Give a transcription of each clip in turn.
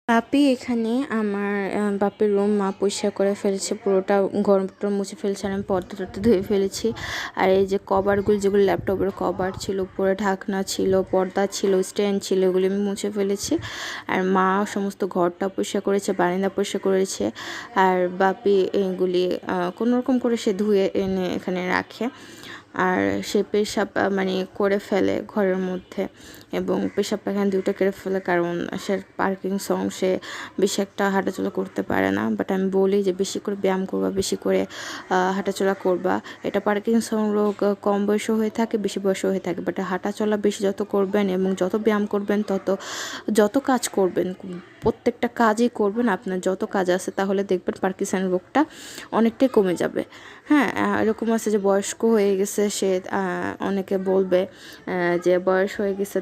বাপি এখানে আমার বাপের রুম মা পরিষ্কার করে ফেলেছে, পুরোটা ঘরটা মুছে ফেলছে, আর আমি পর্দা টর্দা ধুয়ে ফেলেছি। আর এই যে কভারগুলো, যেগুলো ল্যাপটপের কভার ছিল, উপরে ঢাকনা ছিল, পর্দা ছিল, স্ট্যান্ড ছিল, এগুলি আমি মুছে ফেলেছি। আর মা সমস্ত ঘরটা পরিষ্কার করেছে, বারান্দা পরিষ্কার করেছে। আর বাপি এগুলি কোনোরকম করে সে ধুয়ে এনে এখানে রাখে। আর সে পেশাব মানে করে ফেলে ঘরের মধ্যে, এবং পেশাব পায়খানা দুটো করে ফেলে, কারণ সে পার্কিংসং, সে বেশি একটা হাঁটাচলা করতে পারে না। বাট আমি বলি যে বেশি করে ব্যায়াম করবা, বেশি করে হাঁটাচলা করবা। এটা পার্কিংসং রোগ কম বয়সে হয়ে থাকে, বেশি বয়সে হয়ে থাকে। বাট হাঁটাচলা বেশি যত করবেন এবং যত ব্যায়াম করবেন, যত কাজ করবেন, প্রত্যেকটা কাজই করবেন, আপনার যত কাজ আছে, তাহলে দেখবেন পার্কিনসন রোগটা অনেকটাই কমে যাবে। হ্যাঁ, এরকম আছে যে বয়স্ক হয়ে গেছে সে, অনেকে বলবে যে বয়স হয়ে গেছে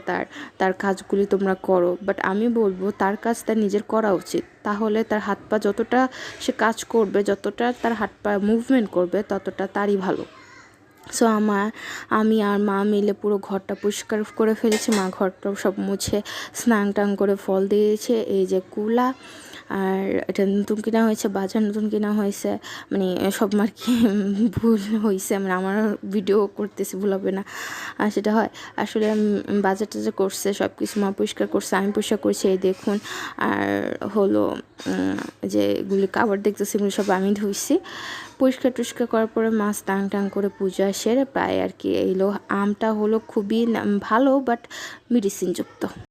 তার কাজগুলি তোমরা করো। বাট আমি বলবো তার কাজ তার নিজের করা উচিত। তাহলে তার হাত পা যতটা সে কাজ করবে, যতটা তার হাত পা মুভমেন্ট করবে, ততটা তারই ভালো। সো আমি আর মা মিলে পুরো ঘরটা পরিষ্কার করে ফেলেছি। মা ঘরটা সব মুছে স্নান টান করে ফল দিয়েছে। এই যে কুলা, আর এটা নতুন কেনা হয়েছে, বাজার নতুন কেনা হয়েছে, মানে সব আর কি ভুল হয়েছে, মানে আমার ভিডিও করতেছি, ভুল হবে না। আর সেটা হয় আসলে বাজার টাজার করছে, সব কিছু মা পরিষ্কার করছে, আমি পরিষ্কার করছি, এই দেখুন। আর হলো যে এগুলি কাপড় দেখতেছি, এগুলো সব আমি ধুইছি। পরিষ্কার টরিষ্কার করার পরে মা স্নান টান করে পূজা সেরে প্রায় আর কি এইলো। আমটা হলো খুবই ভালো, বাট মেডিসিনযুক্ত।